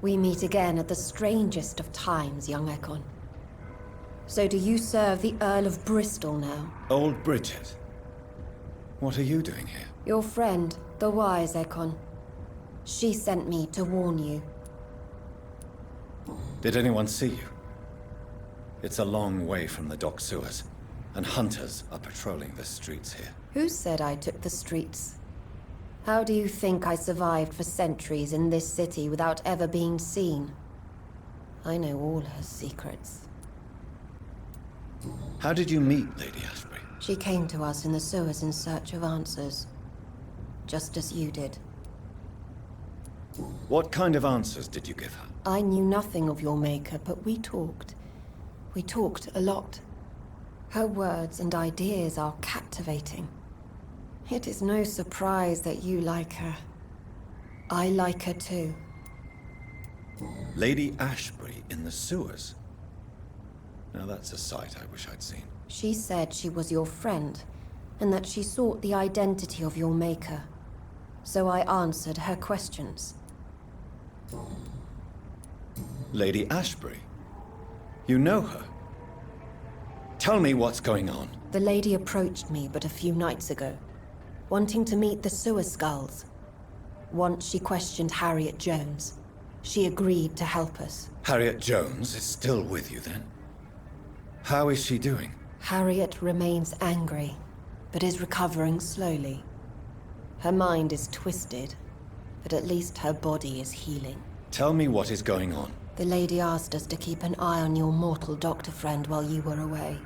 We meet again at the strangest of times, young Ekon. So do you serve the Earl of Bristol now? Old Bridget. What are you doing here? Your friend, the wise Ekon. She sent me to warn you. Did anyone see you? It's a long way from the dock sewers, and hunters are patrolling the streets here. Who said I took the streets? How do you think I survived for centuries in this city without ever being seen? I know all her secrets. How did you meet Lady Ashbury? She came to us in the sewers in search of answers. Just as you did. What kind of answers did you give her? I knew nothing of your maker, but we talked. We talked a lot. Her words and ideas are captivating. It is no surprise that you like her. I like her too. Lady Ashbury in the sewers? Now that's a sight I wish I'd seen. She said she was your friend, and that she sought the identity of your maker. So I answered her questions. Lady Ashbury? You know her? Tell me what's going on. The lady approached me but a few nights ago, wanting to meet the sewer skulls. Once she questioned Harriet Jones. She agreed to help us. Harriet Jones is still with you then? How is she doing? Harriet remains angry, but is recovering slowly. Her mind is twisted, but at least her body is healing. Tell me what is going on. The lady asked us to keep an eye on your mortal doctor friend while you were away.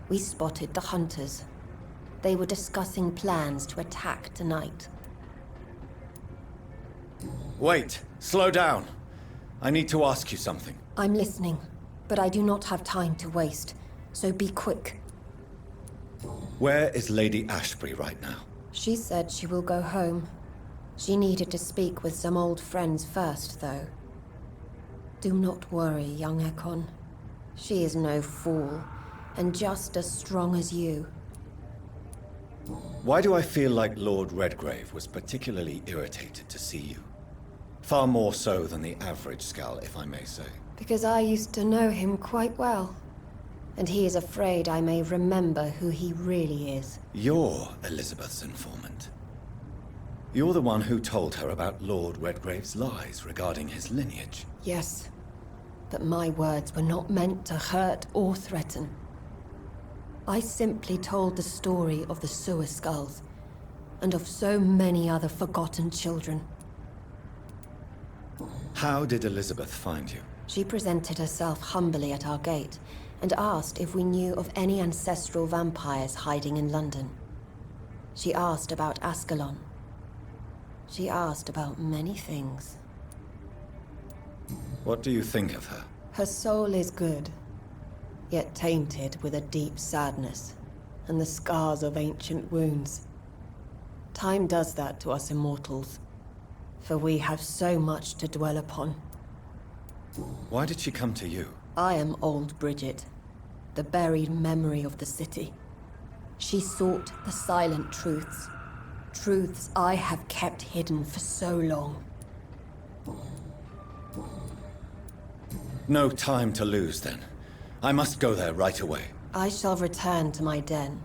We spotted the hunters. They were discussing plans to attack tonight. Wait! Slow down! I need to ask you something. I'm listening, but I do not have time to waste, so be quick. Where is Lady Ashbury right now? She said she will go home. She needed to speak with some old friends first, though. Do not worry, young Ekon. She is no fool, and just as strong as you. Why do I feel like Lord Redgrave was particularly irritated to see you? Far more so than the average Skull, if I may say. Because I used to know him quite well. And he is afraid I may remember who he really is. You're Elizabeth's informant. You're the one who told her about Lord Redgrave's lies regarding his lineage. Yes, but my words were not meant to hurt or threaten. I simply told the story of the sewer skulls, and of so many other forgotten children. How did Elizabeth find you? She presented herself humbly at our gate, and asked if we knew of any ancestral vampires hiding in London. She asked about Ascalon. She asked about many things. What do you think of her? Her soul is good, yet tainted with a deep sadness, and the scars of ancient wounds. Time does that to us immortals, for we have so much to dwell upon. Why did she come to you? I am old Bridget, the buried memory of the city. She sought the silent truths, truths I have kept hidden for so long. No time to lose, then. I must go there right away. I shall return to my den.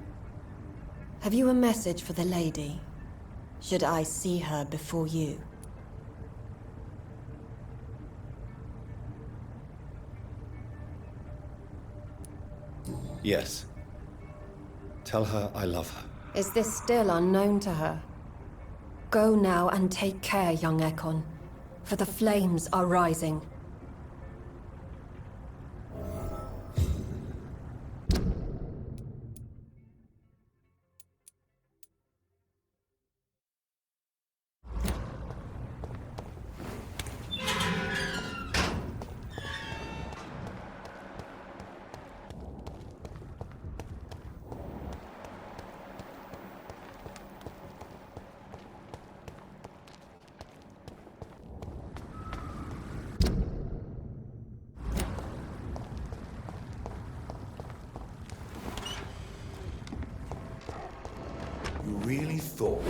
Have you a message for the lady? Should I see her before you? Yes. Tell her I love her. Is this still unknown to her? Go now and take care, young Ekon, for the flames are rising. You really thought...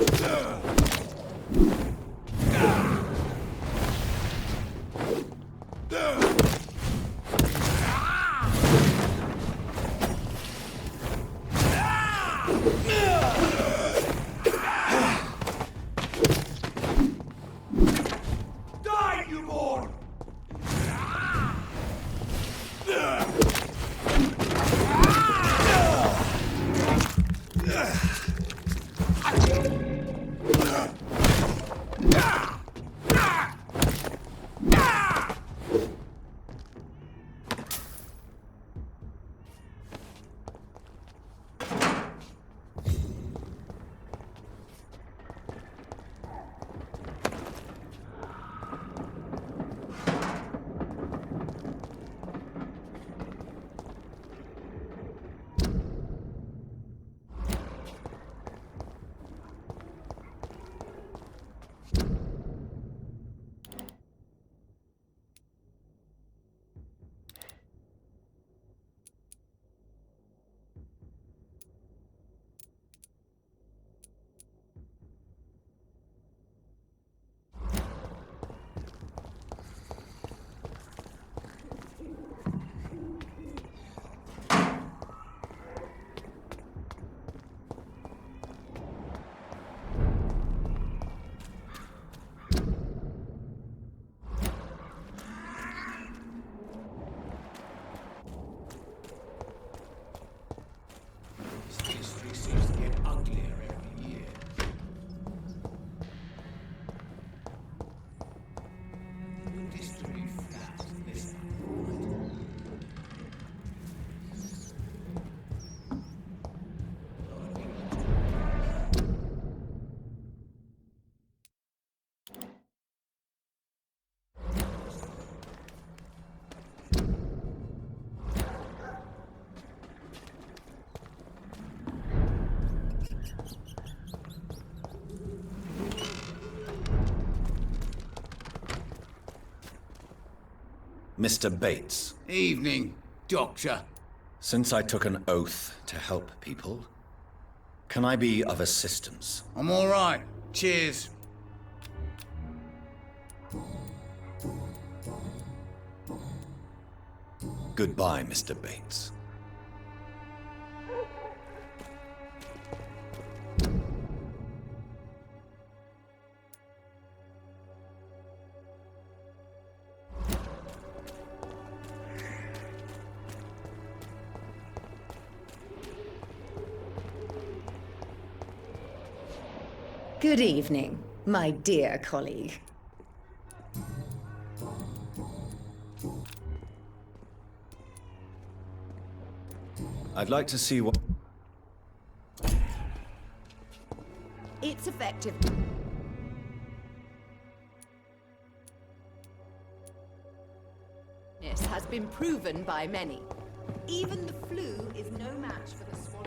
Mr. Bates. Evening, Doctor. Since I took an oath to help people, can I be of assistance? I'm all right. Cheers. Goodbye, Mr. Bates. Good evening, my dear colleague. I'd like to see what... It's effective. This has been proven by many. Even the flu is no match for the swan.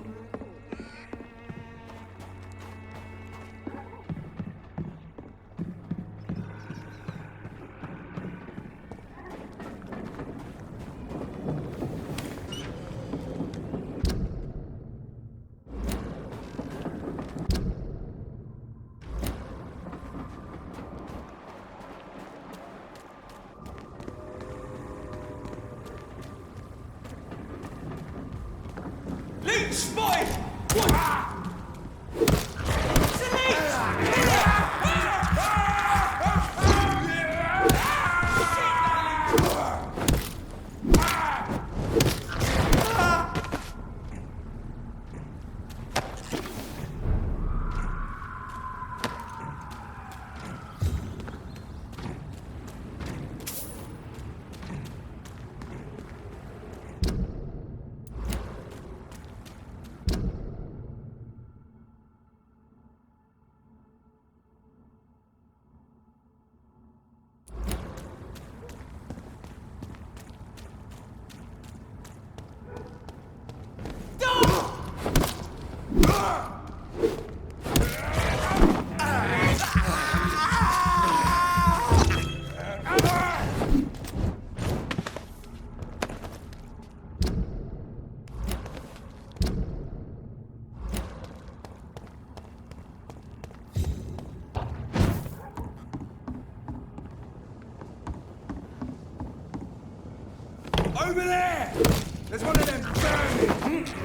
Over there! There's one of them burning!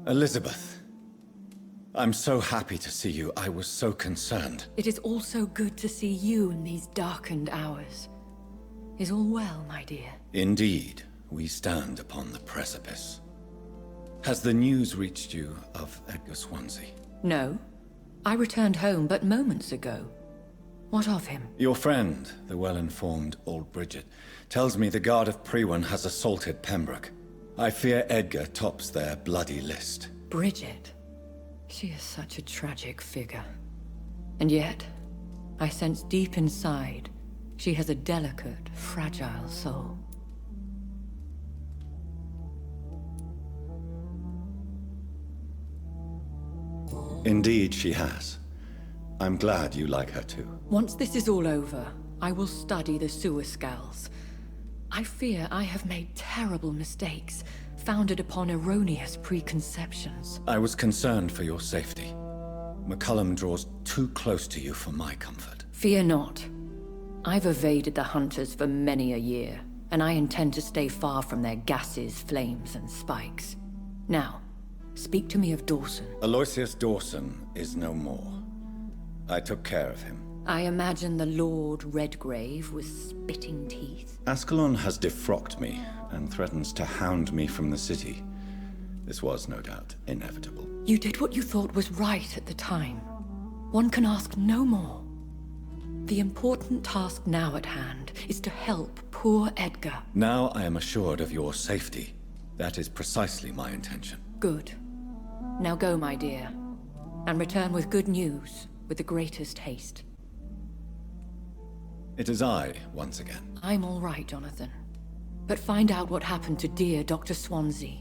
Elizabeth, I'm so happy to see you. I was so concerned. It is also good to see you in these darkened hours. Is all well, my dear? Indeed, we stand upon the precipice. Has the news reached you of Edgar Swansea? No. I returned home but moments ago. What of him? Your friend, the well-informed old Bridget, tells me the Guard of Priwen has assaulted Pembroke. I fear Edgar tops their bloody list. Bridget. She is such a tragic figure. And yet, I sense deep inside, she has a delicate, fragile soul. Indeed, she has. I'm glad you like her too. Once this is all over, I will study the sewer skulls. I fear I have made terrible mistakes, founded upon erroneous preconceptions. I was concerned for your safety. McCullum draws too close to you for my comfort. Fear not. I've evaded the hunters for many a year, and I intend to stay far from their gases, flames, and spikes. Now, Speak to me of Dawson. Aloysius Dawson is no more. I took care of him. I imagine the Lord Redgrave with spitting teeth. Ascalon has defrocked me and threatens to hound me from the city. This was, no doubt, inevitable. You did what you thought was right at the time. One can ask no more. The important task now at hand is to help poor Edgar. Now I am assured of your safety. That is precisely my intention. Good. Now go, my dear, and return with good news with the greatest haste. It is I, once again. I'm all right, Jonathan. But find out what happened to dear Dr. Swansea.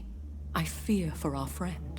I fear for our friend.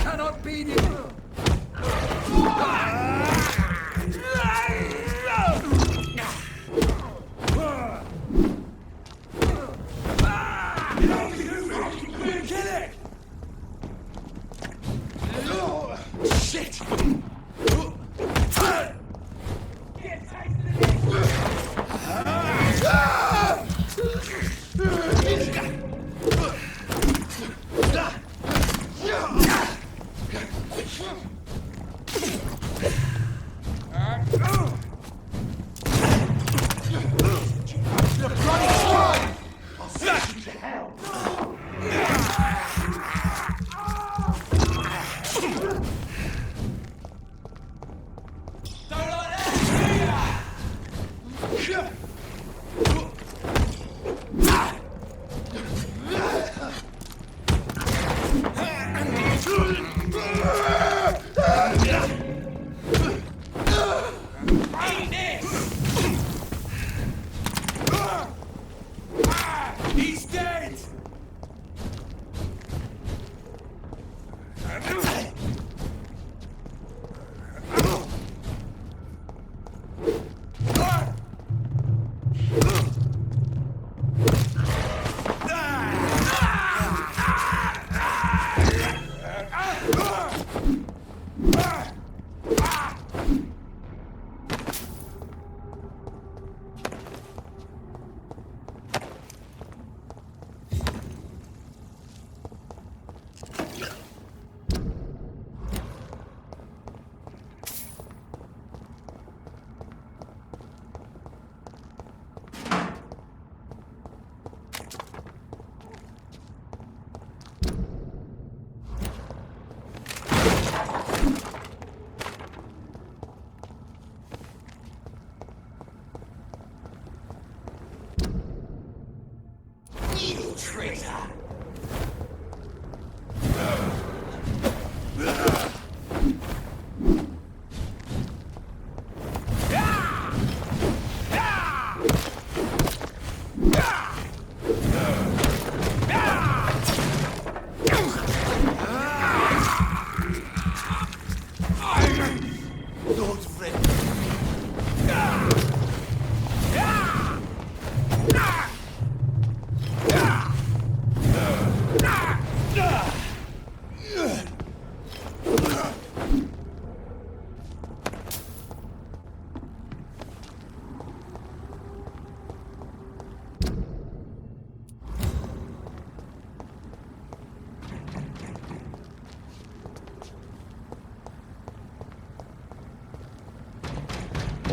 Cannot beat it! He's dead!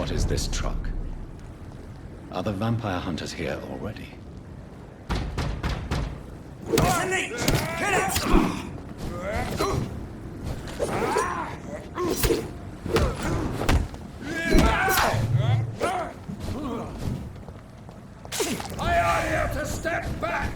What is this truck? Are the vampire hunters here already? I ought to step back!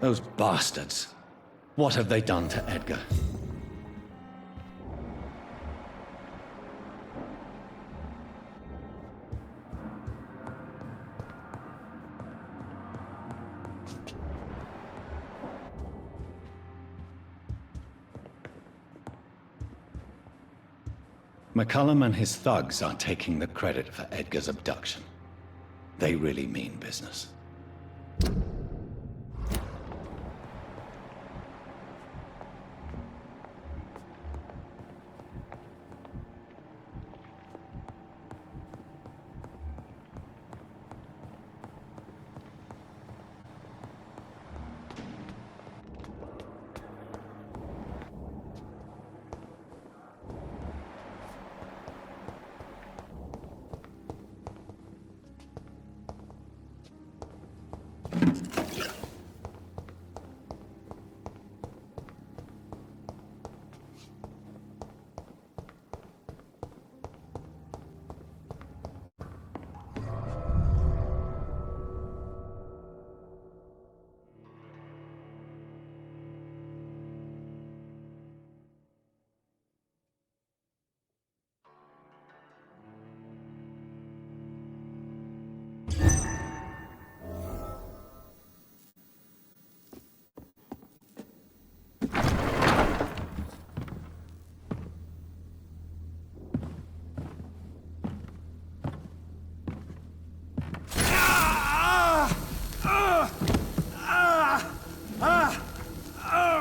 Those bastards. What have they done to Edgar? McCullum and his thugs are taking the credit for Edgar's abduction. They really mean business.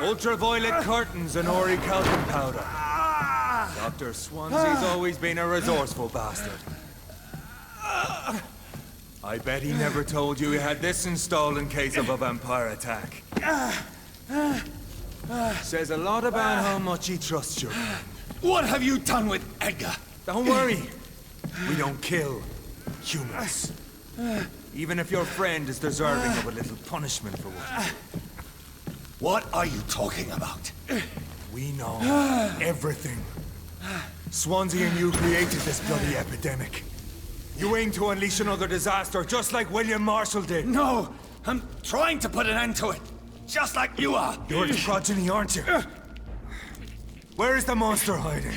Ultraviolet curtains and orichalcum powder. Dr. Swansea's always been a resourceful bastard. I bet he never told you he had this installed in case of a vampire attack. Says a lot about how much he trusts you. What have you done with Edgar? Don't worry. We don't kill humans. Even if your friend is deserving of a little punishment for what. What are you talking about? We know everything. Swansea and you created this bloody epidemic. You aim to unleash another disaster, just like William Marshall did. No! I'm trying to put an end to it! Just like you are! You're its progeny, aren't you? Where is the monster hiding?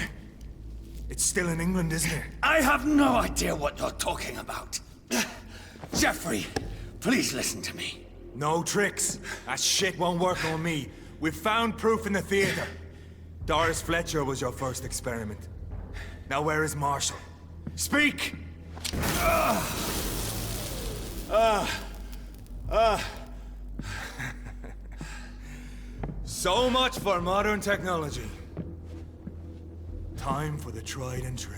It's still in England, isn't it? I have no idea what you're talking about. Jeffrey, please listen to me. No tricks. That shit won't work on me. We've found proof in the theater. Doris Fletcher was your first experiment. Now where is Marshall? Speak! So much for modern technology. Time for the tried and true.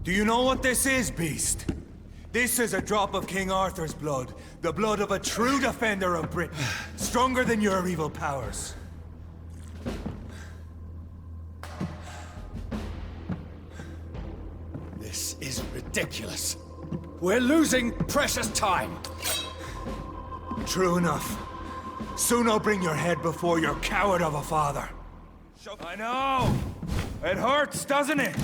Do you know what this is, Beast? This is a drop of King Arthur's blood. The blood of a true defender of Britain. Stronger than your evil powers. This is ridiculous. We're losing precious time. True enough. Soon I'll bring your head before your coward of a father. I know! It hurts, doesn't it?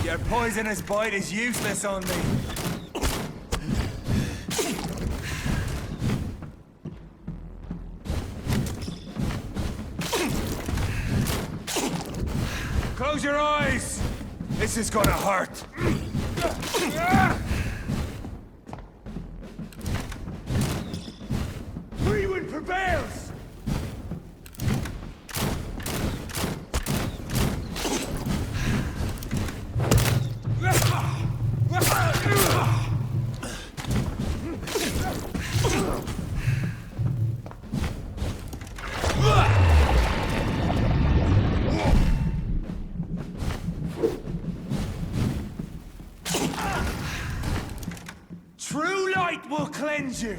Your poisonous bite is useless on me. Close your eyes! This is gonna hurt. Freewood prevails! True light will cleanse you!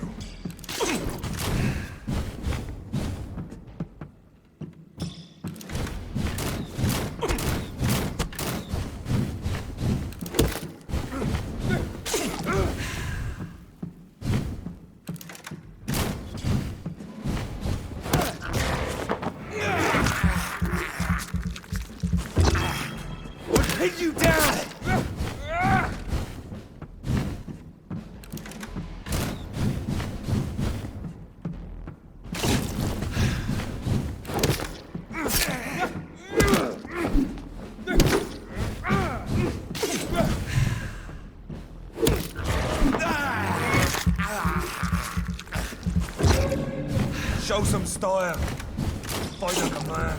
What pinned you down? Show some style. Fight like a man.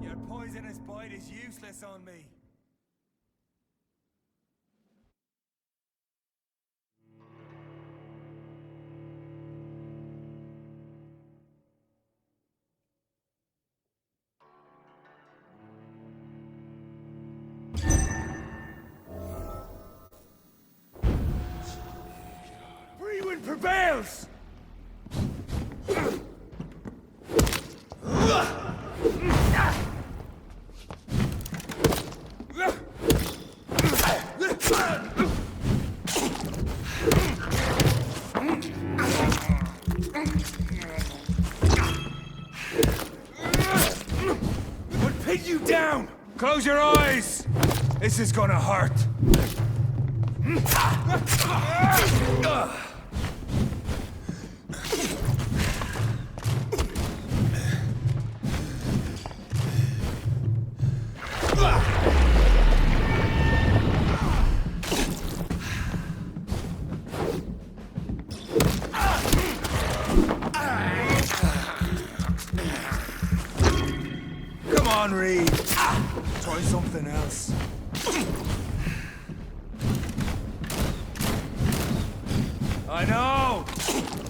Your poisonous bite is useless on me. Freewood prevails! What pinned you down? Close your eyes! This is gonna hurt. Come on, Reed. Try something else. I know!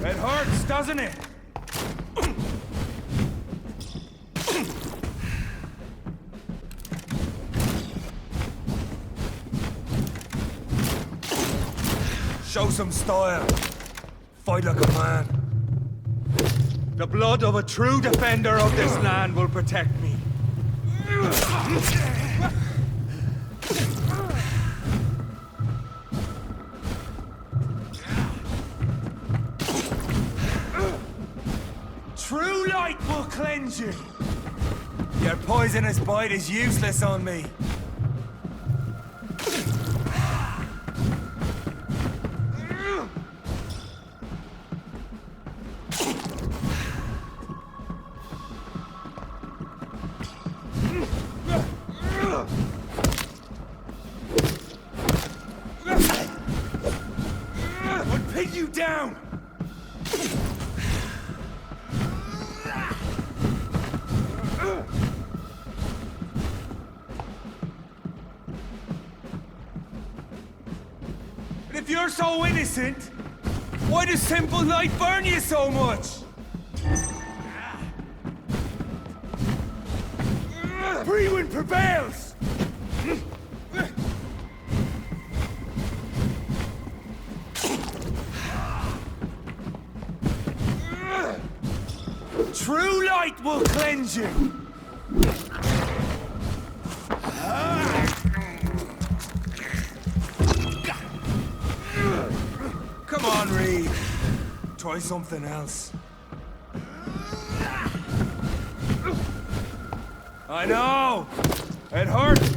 It hurts, doesn't it? Show some style. Fight like a man. The blood of a true defender of this land will protect me. True light will cleanse you. Your poisonous bite is useless on me. I'll pin you down! And if you're so innocent, why does simple light burn you so much? Freewind prevails! True light will cleanse you! Come on, Reed. Try something else. I know! It hurts!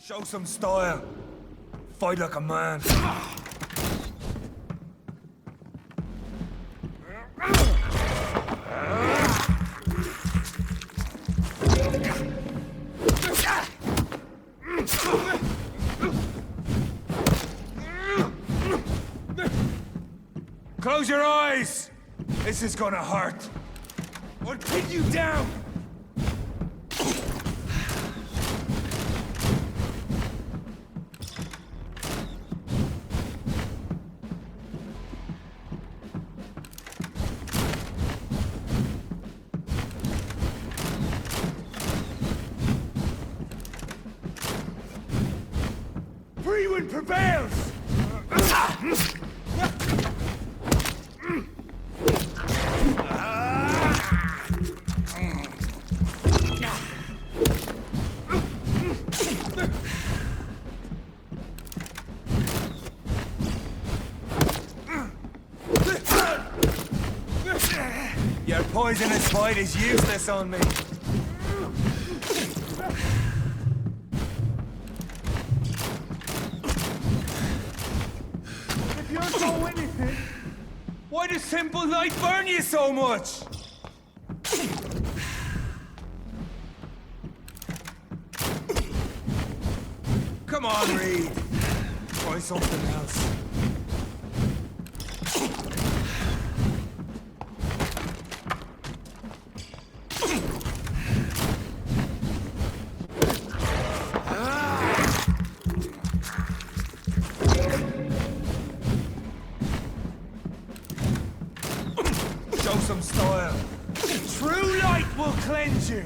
Show some style. Fight like a man. Close your eyes! This is gonna hurt. I'll pin you down! Freewind prevails! Your poisonous bite is useless on me. If you're so innocent, why does simple light burn you so much? Come on, Reed. Try something else. Show some style. True light will cleanse you.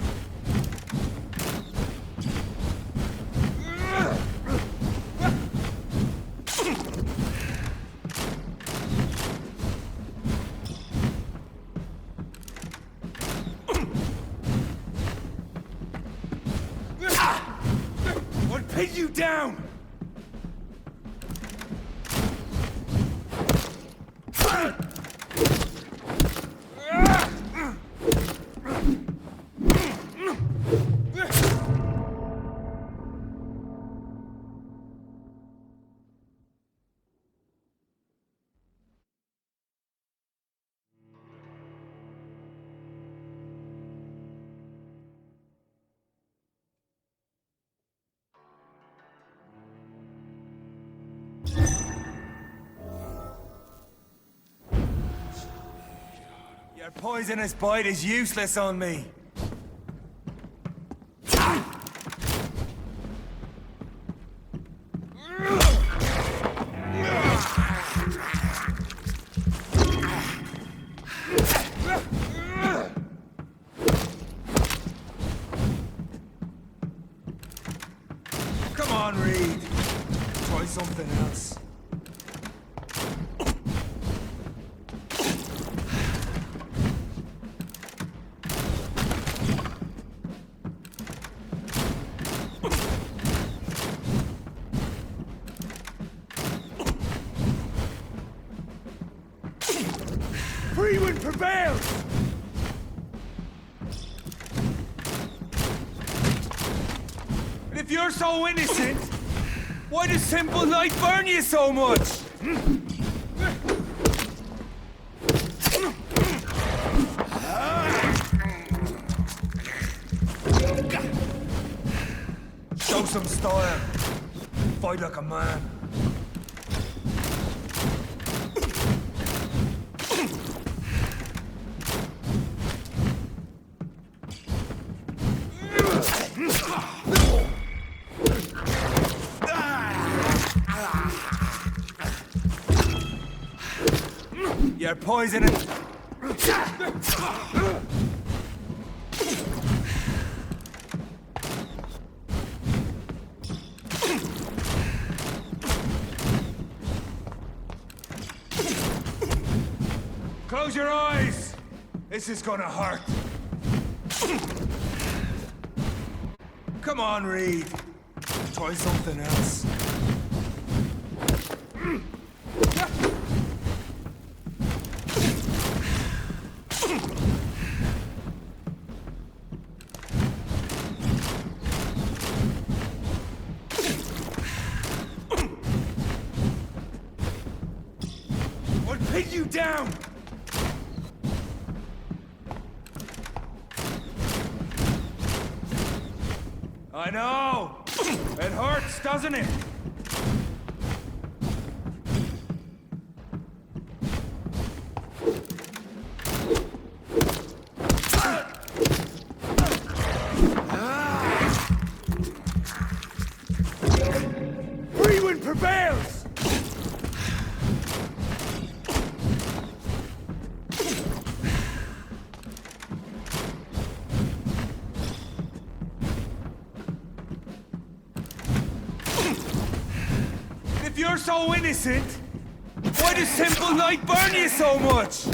I'll pin you down. Your poisonous bite is useless on me. Come on, Reed. Try something else. Freewind prevails! And if you're so innocent, why does simple light burn you so much? Show some style. Fight like a man. You're poisoning. Close your eyes. This is gonna hurt. Come on, Reed. Try something else. I'll pin you down! I know! It hurts, doesn't it? Freewind prevails! If you're so innocent, why does simple light burn you so much?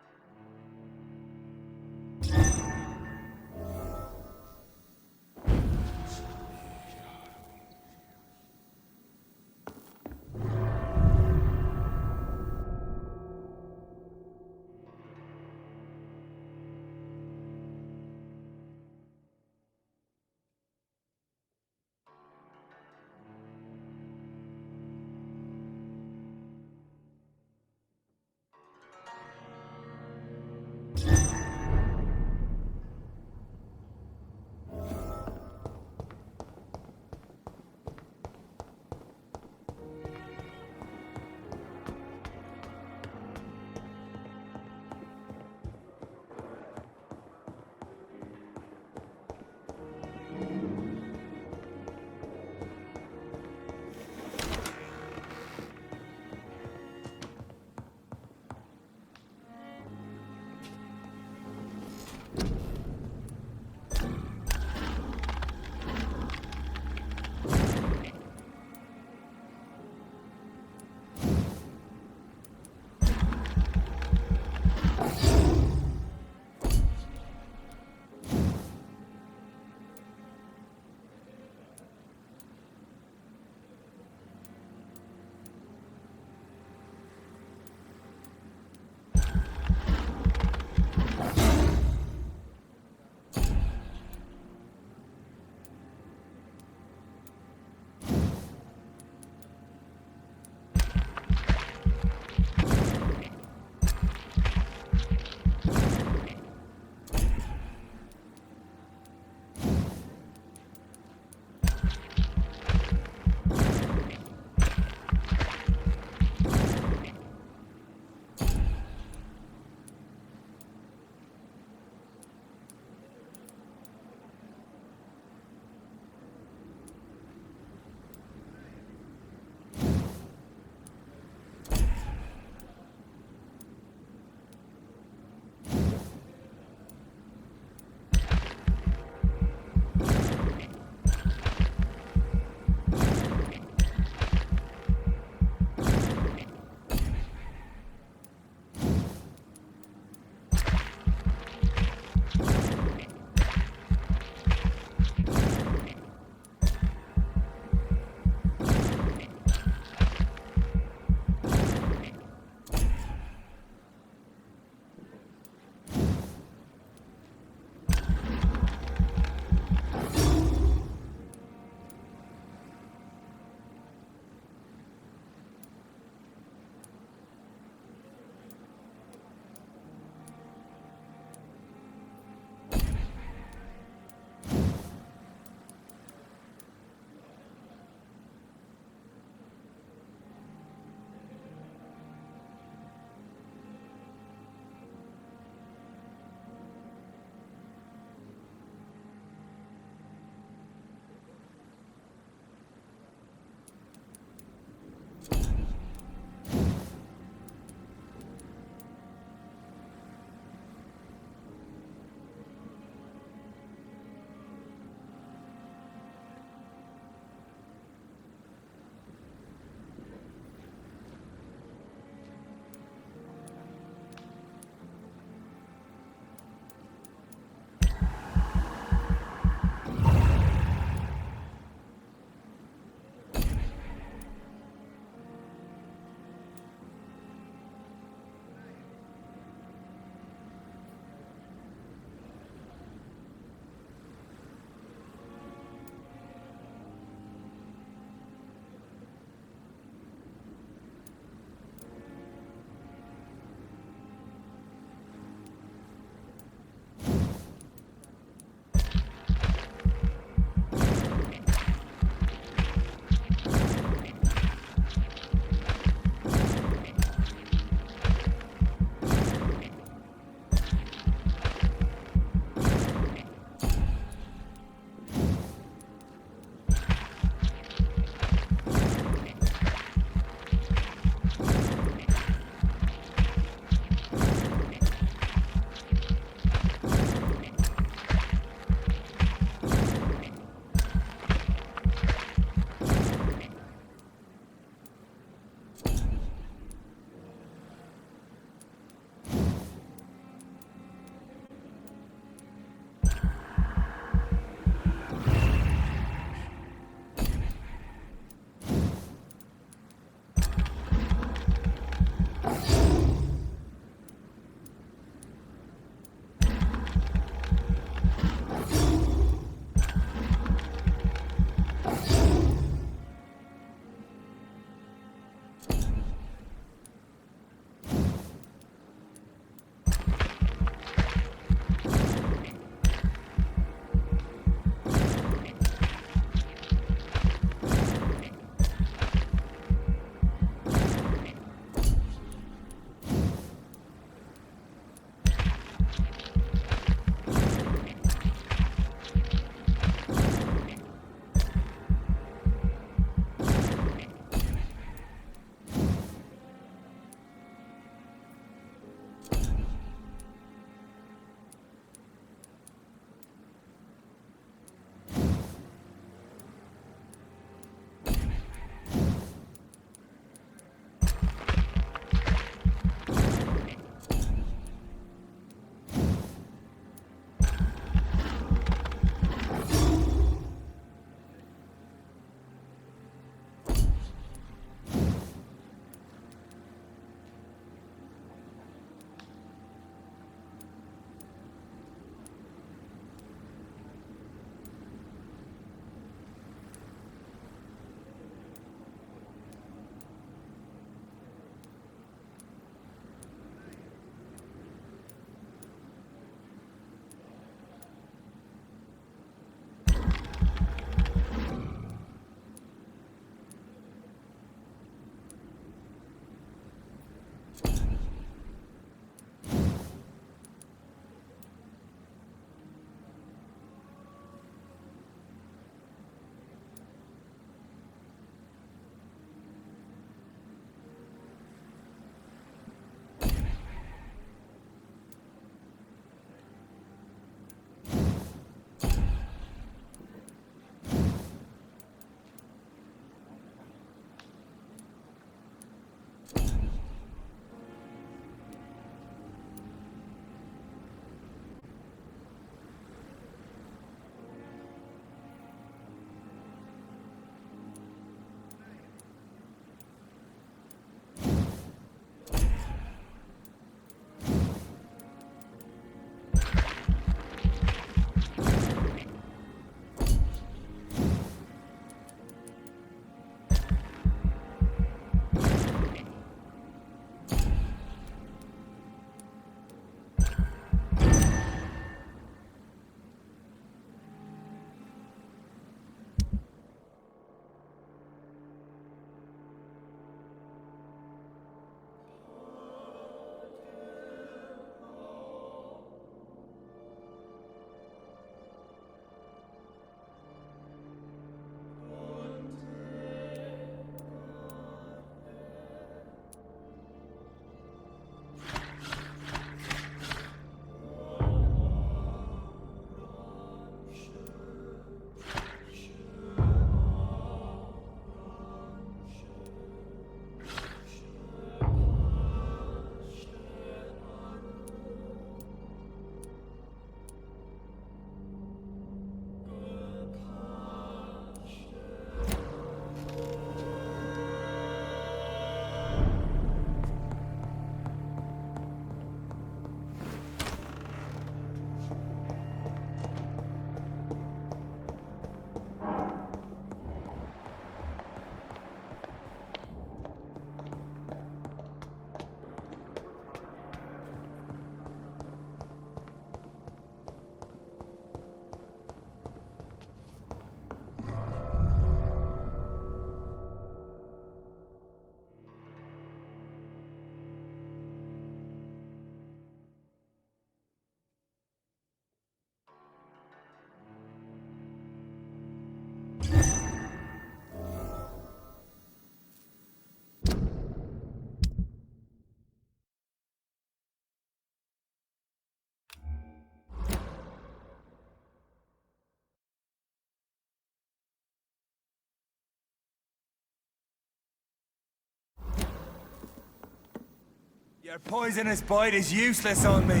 Your poisonous bite is useless on me.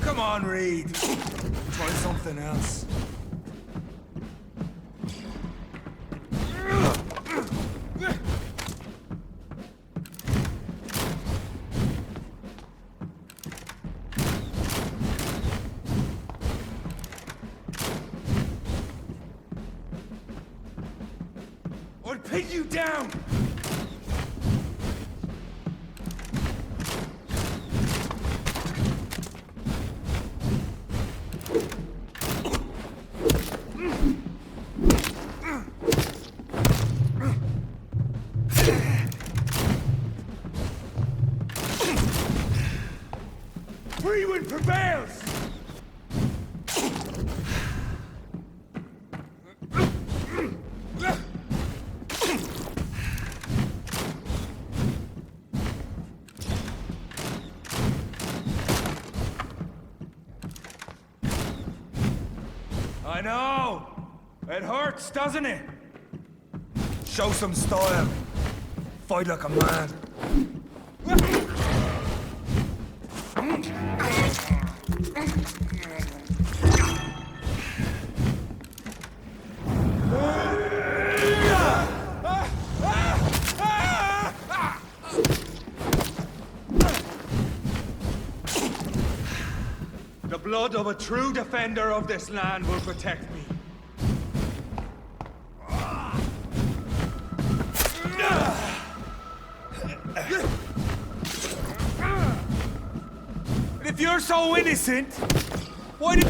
Come on, Reed. Try something else. I'll pin you down! Freewind prevails! I know! It hurts, doesn't it? Show some style. Fight like a man. The blood of a true defender of this land will protect me. And if you're so innocent, why did...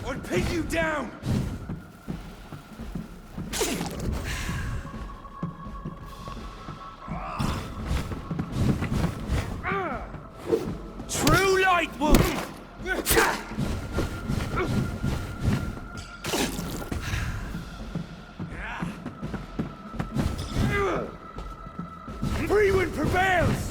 I'll pin you down! True light will... Freewind prevails!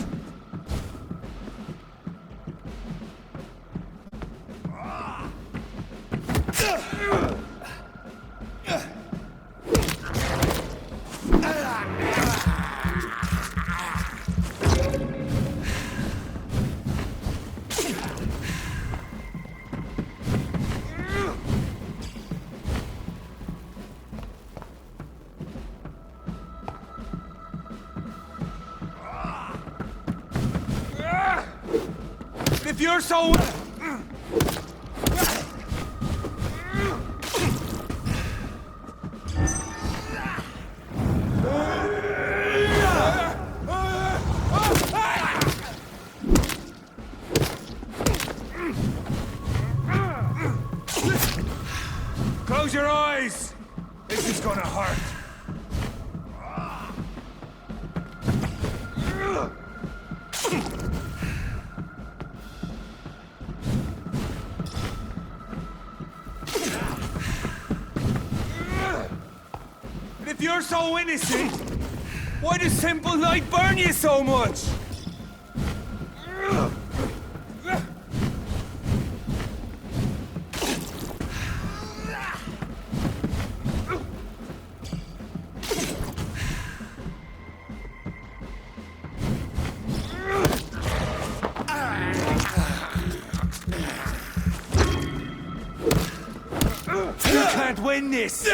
If you're so... Close your eyes! This is gonna hurt. And if you're so innocent, why does simple light burn you so much? You can't win this!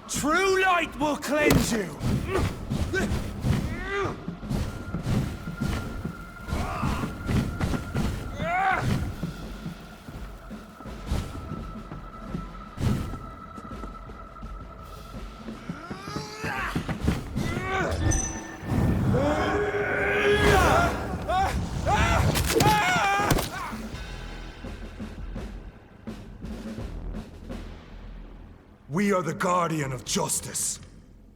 True light will cleanse you! We are the guardian of justice.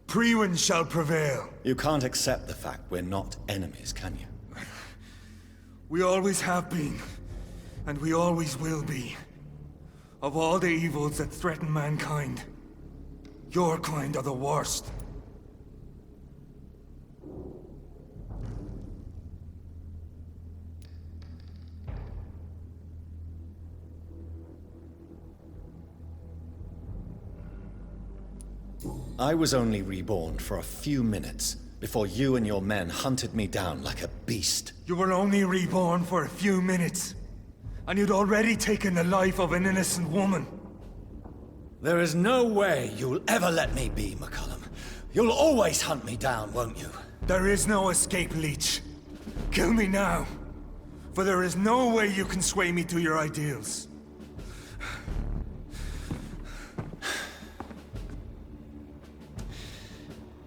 Priwen shall prevail. You can't accept the fact we're not enemies, can you? We always have been, and we always will be. Of all the evils that threaten mankind, your kind are the worst. I was only reborn for a few minutes before you and your men hunted me down like a beast. You were only reborn for a few minutes, and you'd already taken the life of an innocent woman. There is no way you'll ever let me be, McCullum. You'll always hunt me down, won't you? There is no escape, Leech. Kill me now, for there is no way you can sway me to your ideals.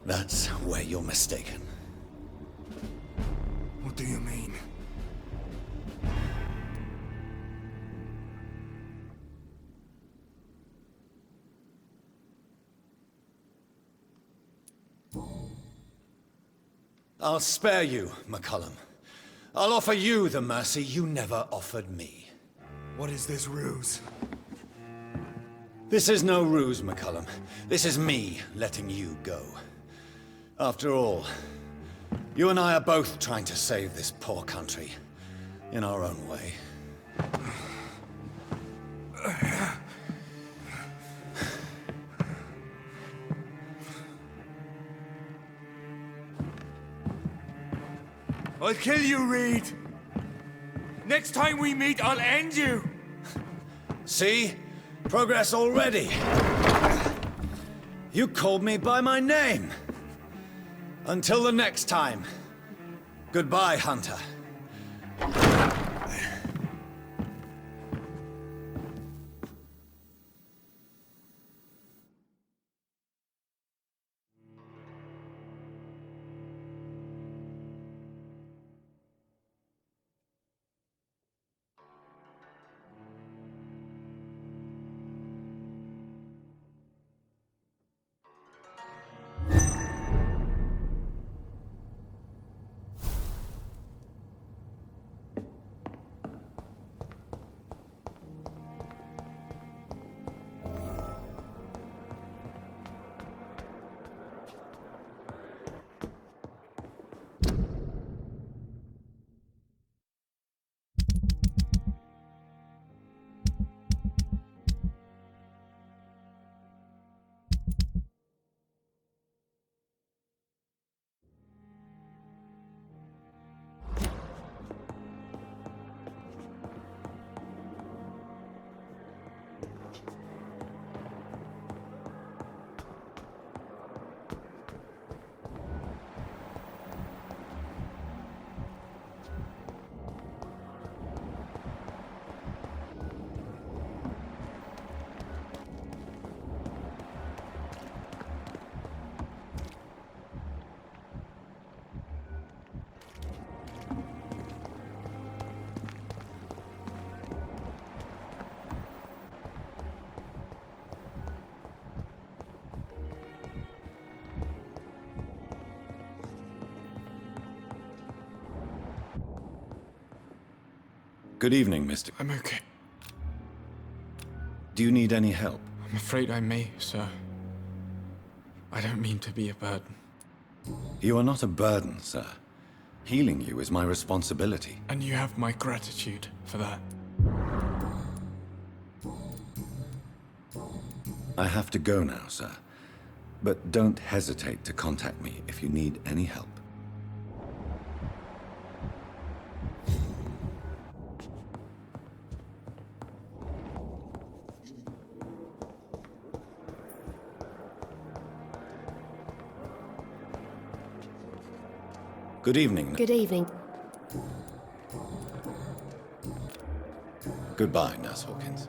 That's where you're mistaken. What do you mean? I'll spare you, McCullum. I'll offer you the mercy you never offered me. What is this ruse? This is no ruse, McCullum. This is me letting you go. After all, you and I are both trying to save this poor country, in our own way. I'll kill you, Reed! Next time we meet, I'll end you! See? Progress already. You called me by my name. Until the next time. Goodbye, Hunter. Good evening, Mr. I'm okay. Do you need any help? I'm afraid I may, sir. I don't mean to be a burden. You are not a burden, sir. Healing you is my responsibility. And you have my gratitude for that. I have to go now, sir. But don't hesitate to contact me if you need any help. Good evening. Good evening. Goodbye, Nurse Hawkins.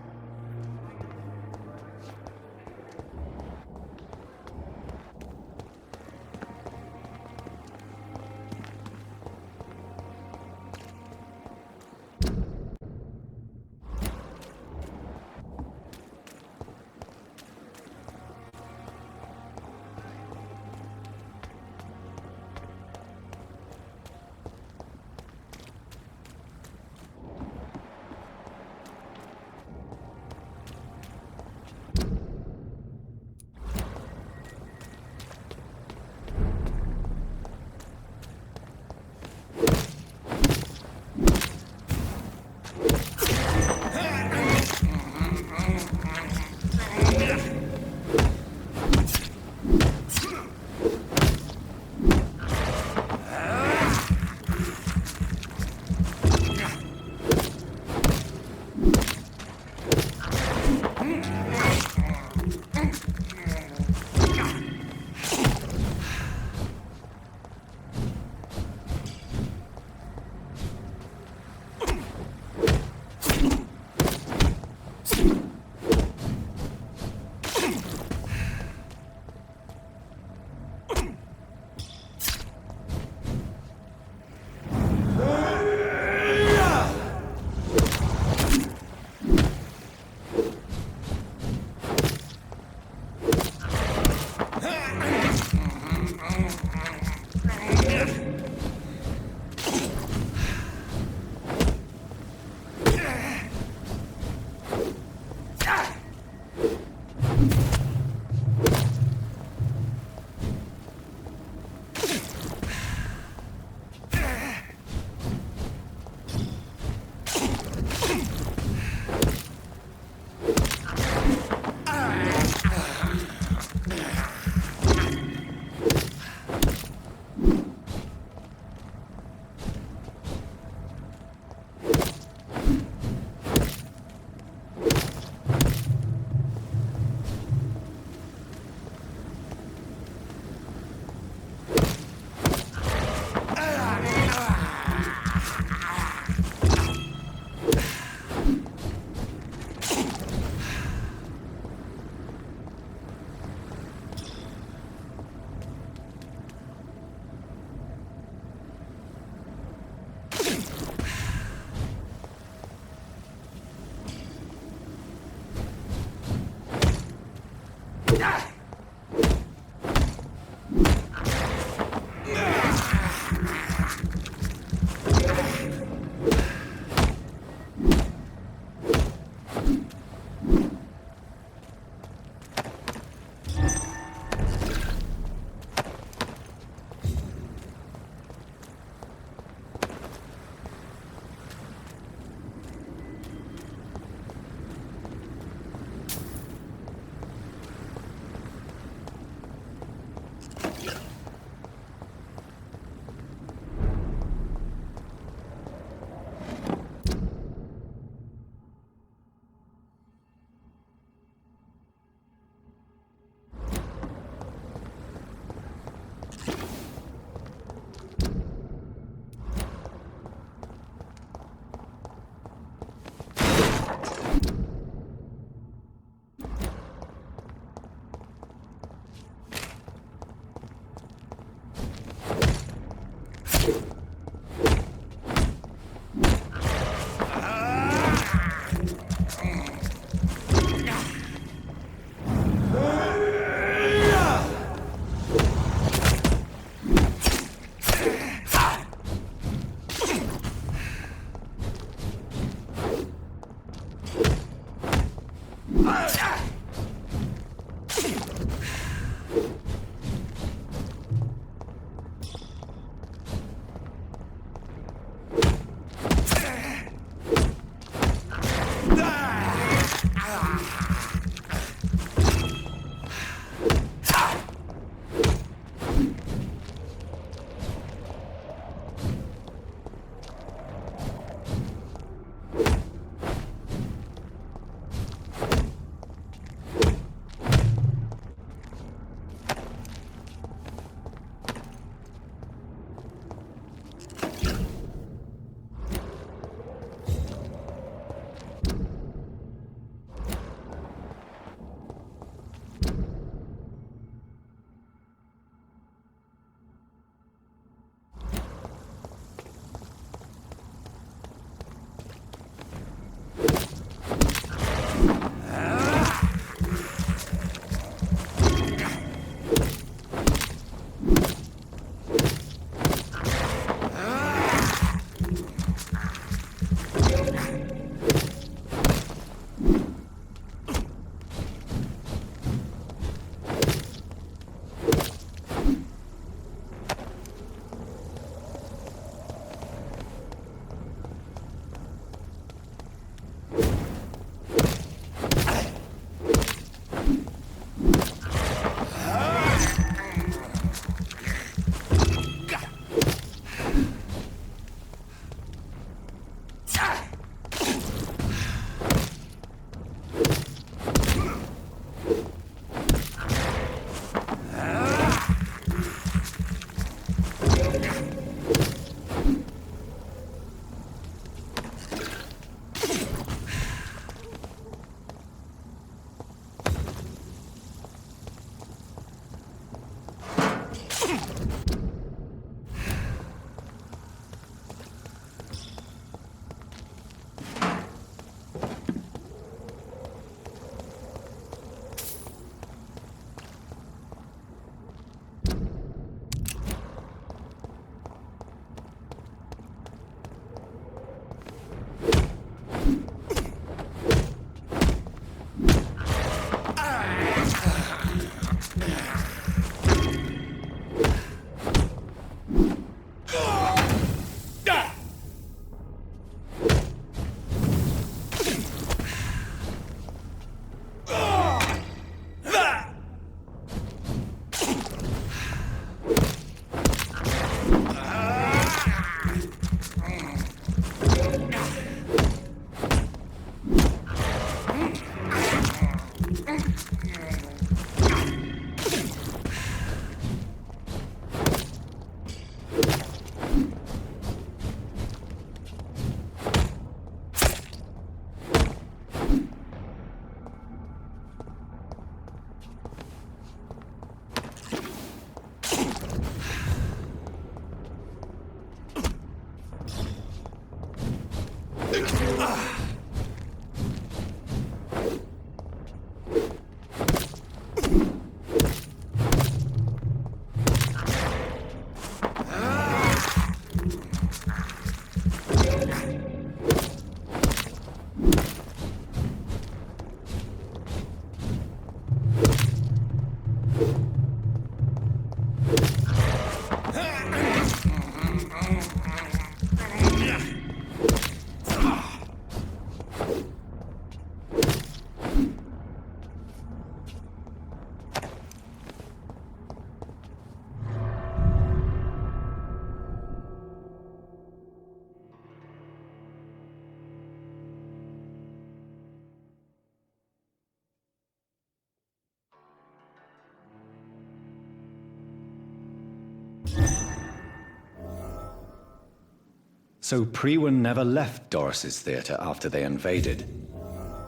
So Priwen never left Doris's theater after they invaded.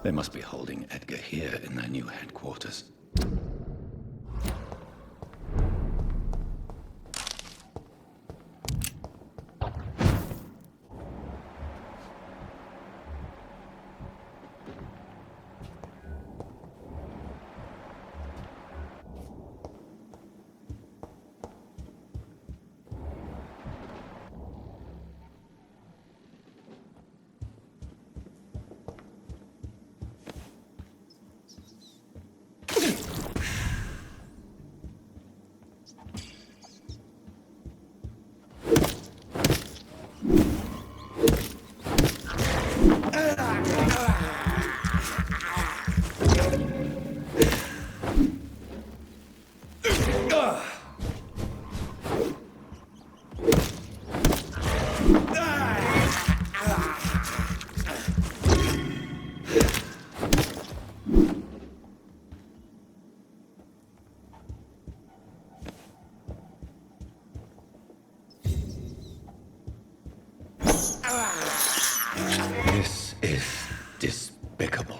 They must be holding Edgar here in their new headquarters. This is despicable.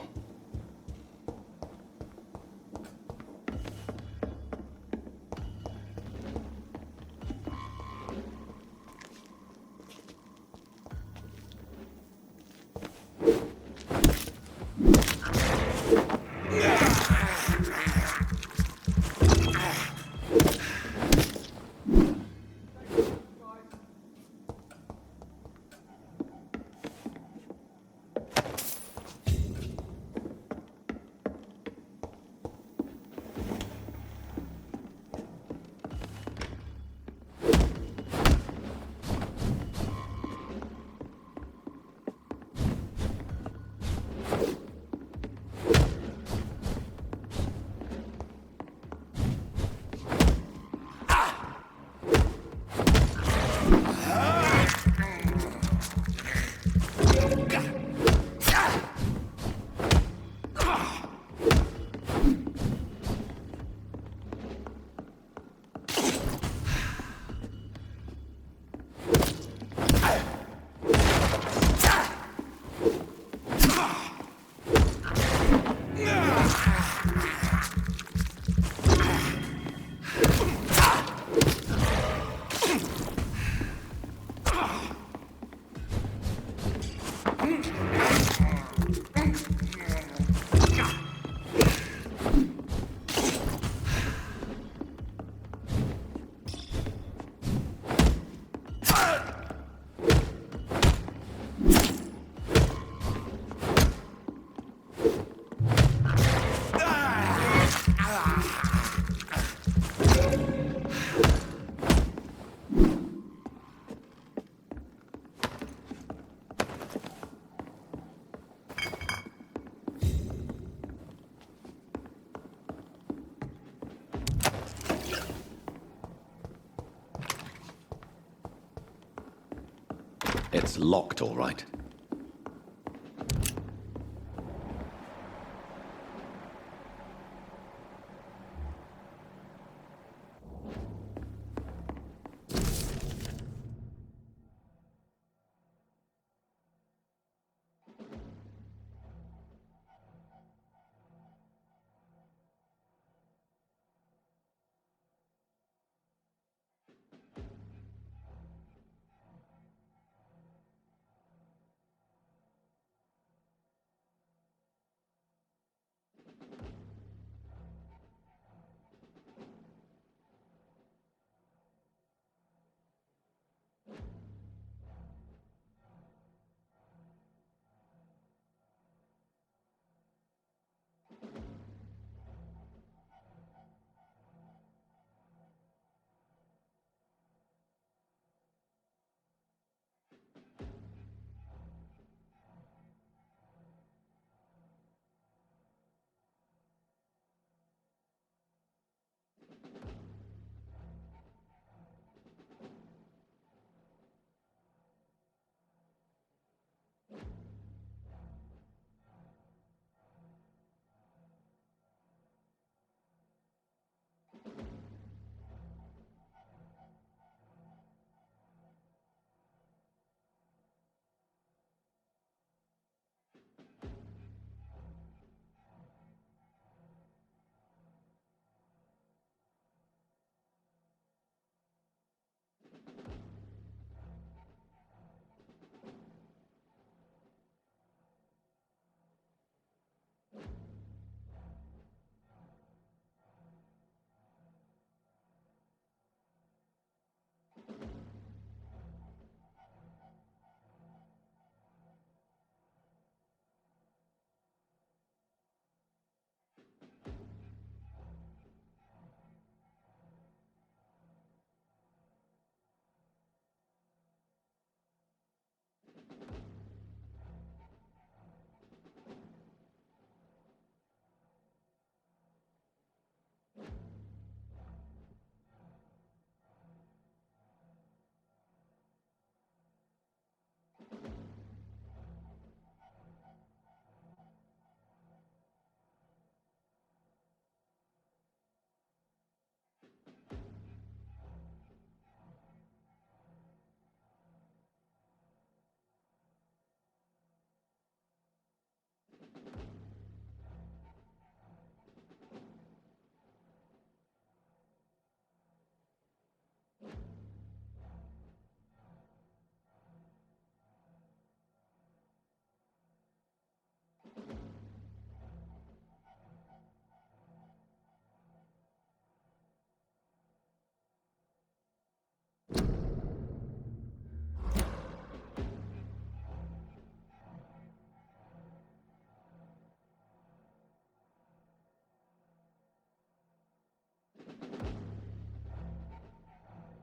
It's locked, all right.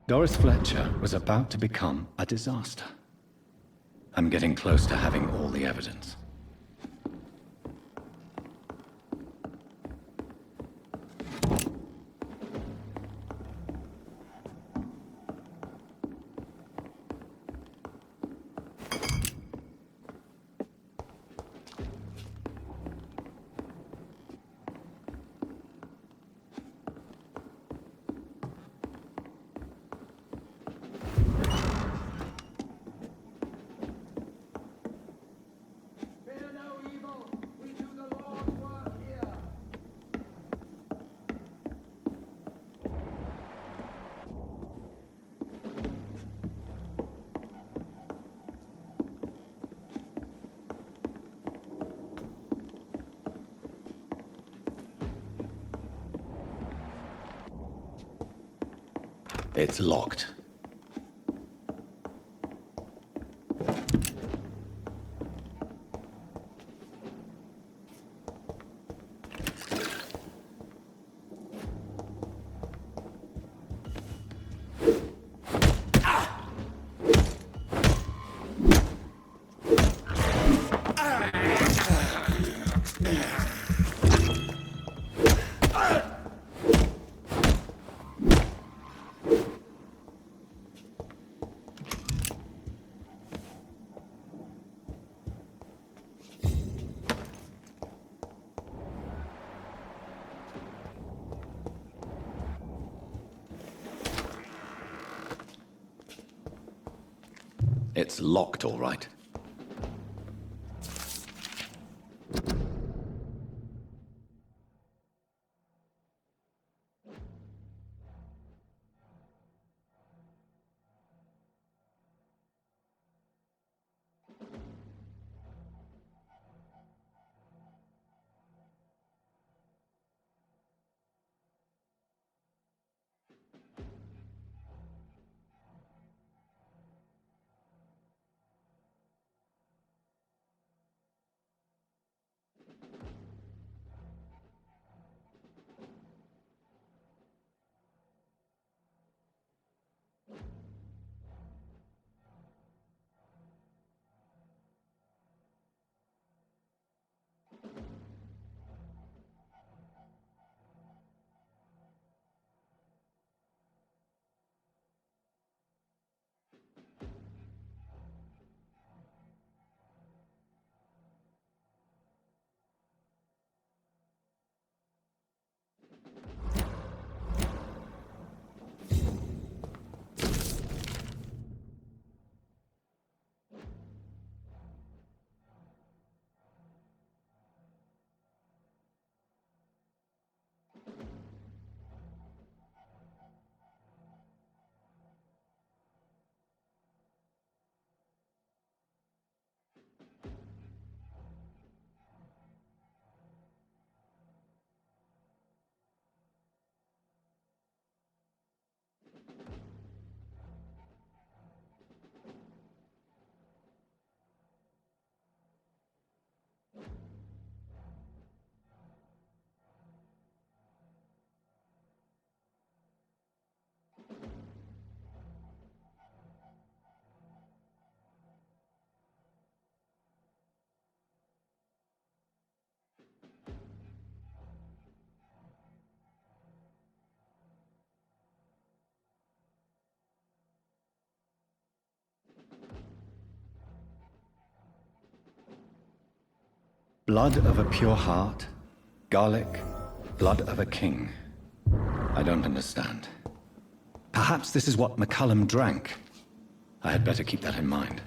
Doris Fletcher was about to become a disaster. I'm getting close to having all the evidence. It's locked. It's locked, all right. Blood of a pure heart, garlic, blood of a king. I don't understand. Perhaps this is what McCullum drank. I had better keep that in mind.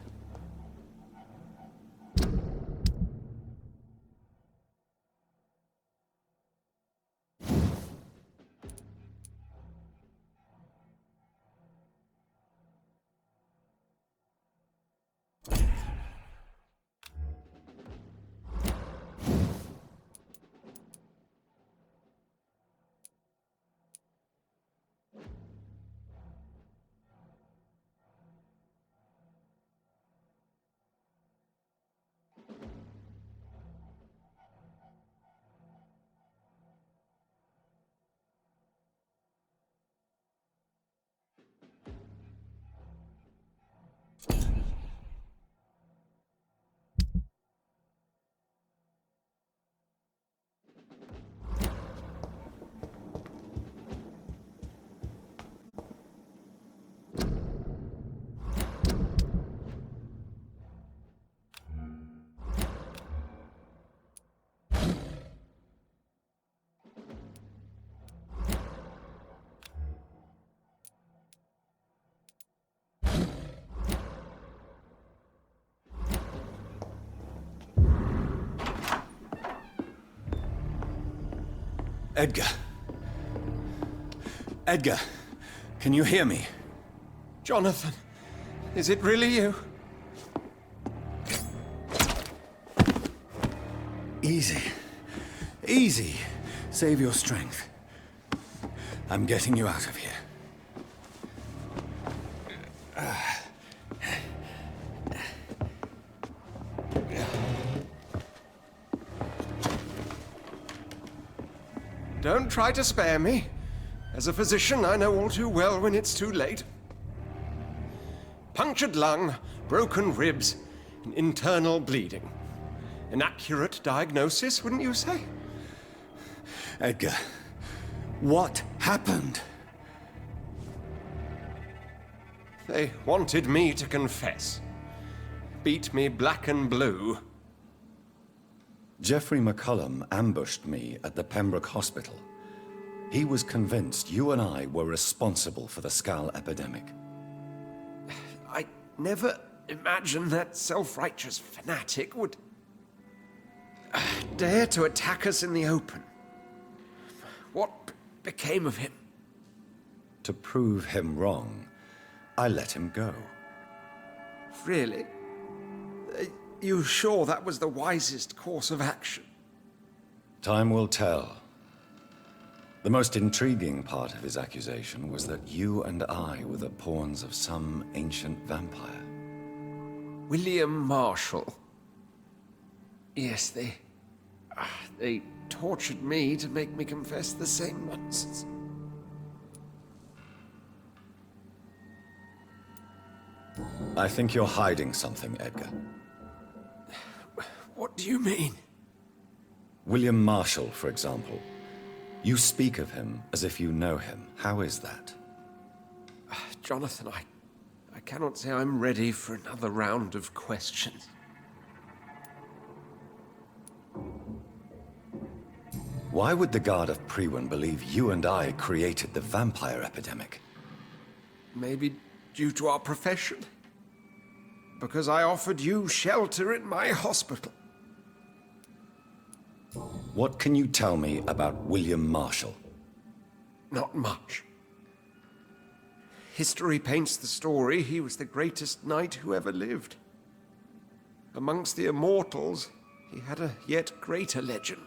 Edgar. Edgar, can you hear me? Jonathan, is it really you? Easy. Easy. Save your strength. I'm getting you out of here. Don't try to spare me. As a physician, I know all too well when it's too late. Punctured lung, broken ribs, and internal bleeding. An accurate diagnosis, wouldn't you say? Edgar, what happened? They wanted me to confess. Beat me black and blue. Geoffrey McCullum ambushed me at the Pembroke Hospital. He was convinced you and I were responsible for the Skal epidemic. I never imagined that self-righteous fanatic would dare to attack us in the open. What became of him? To prove him wrong, I let him go. Really? Are you sure that was the wisest course of action? Time will tell. The most intriguing part of his accusation was that you and I were the pawns of some ancient vampire. William Marshall. Yes, they tortured me to make me confess the same nonsense. I think you're hiding something, Edgar. What do you mean? William Marshall, for example. You speak of him as if you know him. How is that? Jonathan, I cannot say I'm ready for another round of questions. Why would the Guard of Priwen believe you and I created the vampire epidemic? Maybe due to our profession? Because I offered you shelter in my hospital. What can you tell me about William Marshall? Not much. History paints the story he was the greatest knight who ever lived. Amongst the immortals, he had a yet greater legend.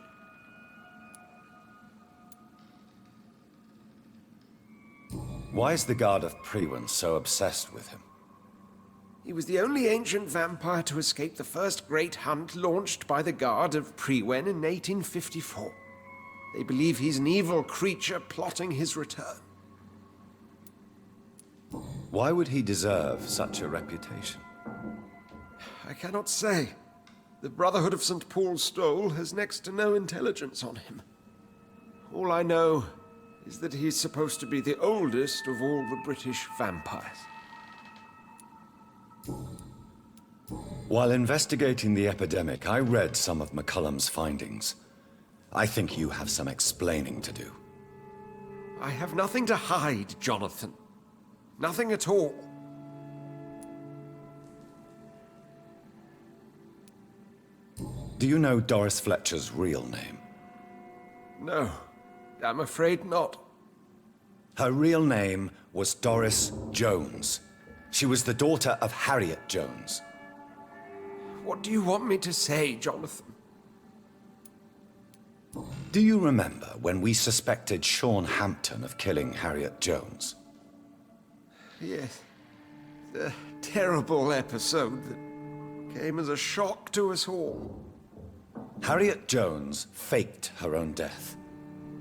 Why is the Guard of Priwen so obsessed with him? He was the only ancient vampire to escape the first great hunt launched by the Guard of Priwen in 1854. They believe he's an evil creature plotting his return. Why would he deserve such a reputation? I cannot say. The Brotherhood of St. Paul's Stole has next to no intelligence on him. All I know is that he's supposed to be the oldest of all the British vampires. While investigating the epidemic, I read some of McCullum's findings. I think you have some explaining to do. I have nothing to hide, Jonathan. Nothing at all. Do you know Doris Fletcher's real name? No, I'm afraid not. Her real name was Doris Jones. She was the daughter of Harriet Jones. What do you want me to say, Jonathan? Do you remember when we suspected Sean Hampton of killing Harriet Jones? Yes. The terrible episode that came as a shock to us all. Harriet Jones faked her own death.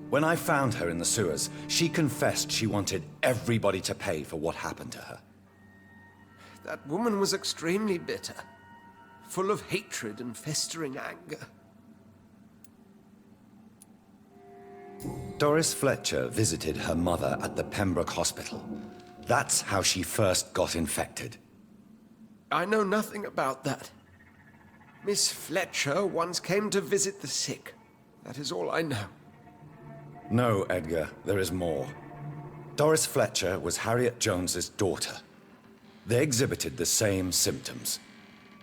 When I found her in the sewers, she confessed she wanted everybody to pay for what happened to her. That woman was extremely bitter, full of hatred and festering anger. Doris Fletcher visited her mother at the Pembroke Hospital. That's how she first got infected. I know nothing about that. Miss Fletcher once came to visit the sick. That is all I know. No, Edgar, there is more. Doris Fletcher was Harriet Jones's daughter. They exhibited the same symptoms: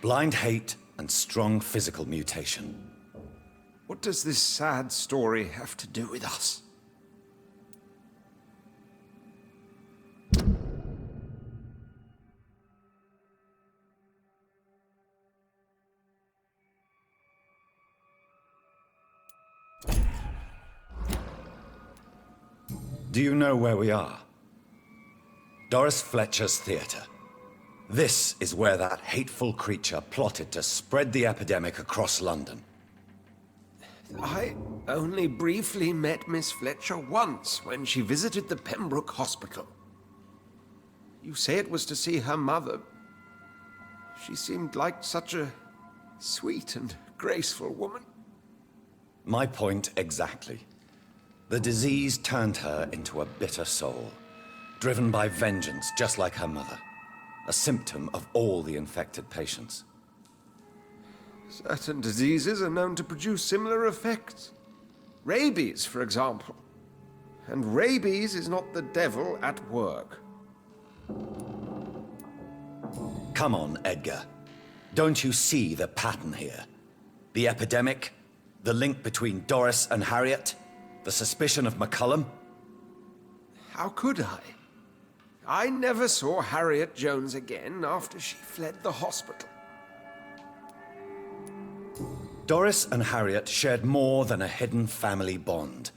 blind hate and strong physical mutation. What does this sad story have to do with us? Do you know where we are? Doris Fletcher's theater. This is where that hateful creature plotted to spread the epidemic across London. I only briefly met Miss Fletcher once when she visited the Pembroke Hospital. You say it was to see her mother. She seemed like such a sweet and graceful woman. My point exactly. The disease turned her into a bitter soul, driven by vengeance just like her mother. A symptom of all the infected patients. Certain diseases are known to produce similar effects. Rabies, for example. And rabies is not the devil at work. Come on, Edgar. Don't you see the pattern here? The epidemic, the link between Doris and Harriet, the suspicion of McCullum? How could I? I never saw Harriet Jones again after she fled the hospital. Doris and Harriet shared more than a hidden family bond.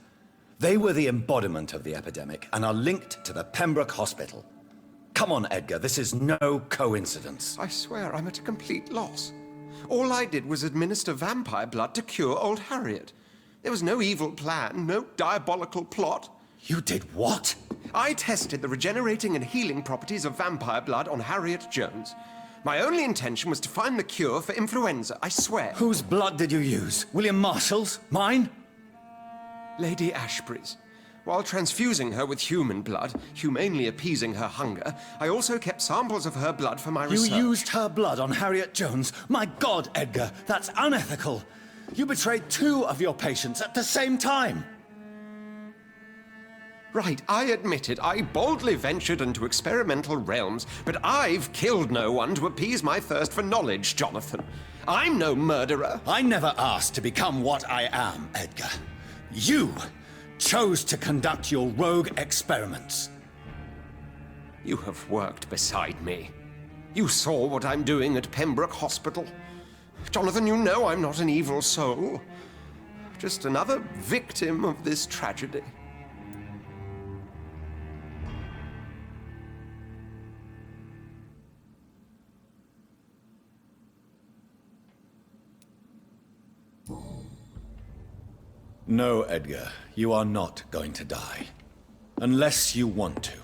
They were the embodiment of the epidemic and are linked to the Pembroke Hospital. Come on, Edgar, this is no coincidence. I swear I'm at a complete loss. All I did was administer vampire blood to cure old Harriet. There was no evil plan, no diabolical plot. You did what? I tested the regenerating and healing properties of vampire blood on Harriet Jones. My only intention was to find the cure for influenza, I swear. Whose blood did you use? William Marshall's? Mine? Lady Ashbury's. While transfusing her with human blood, humanely appeasing her hunger, I also kept samples of her blood for my research. You used her blood on Harriet Jones? My God, Edgar, that's unethical. You betrayed 2 of your patients at the same time. Right, I admit it. I boldly ventured into experimental realms, but I've killed no one to appease my thirst for knowledge, Jonathan. I'm no murderer. I never asked to become what I am, Edgar. You chose to conduct your rogue experiments. You have worked beside me. You saw what I'm doing at Pembroke Hospital. Jonathan, you know I'm not an evil soul. Just another victim of this tragedy. No, Edgar, you are not going to die. Unless you want to.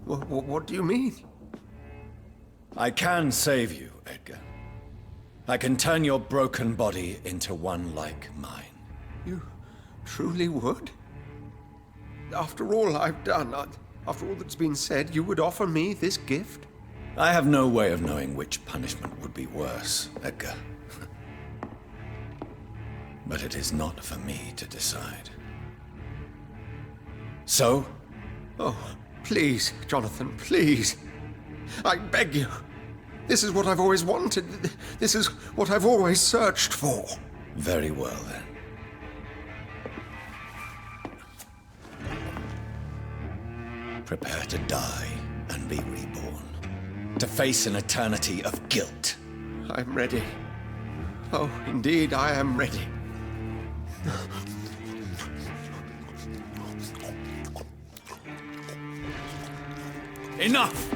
What do you mean? I can save you, Edgar. I can turn your broken body into one like mine. You truly would? After all I've done, after all that's been said, you would offer me this gift? I have no way of knowing which punishment would be worse, Edgar. But it is not for me to decide. So? Oh, please, Jonathan, please. I beg you. This is what I've always wanted. This is what I've always searched for. Very well, then. Prepare to die and be reborn. To face an eternity of guilt. I'm ready. Oh, indeed, I am ready. Enough!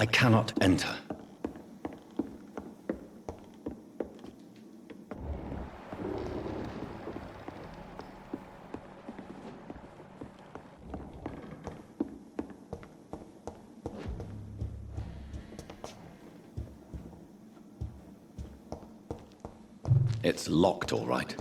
I cannot enter. It's locked, all right.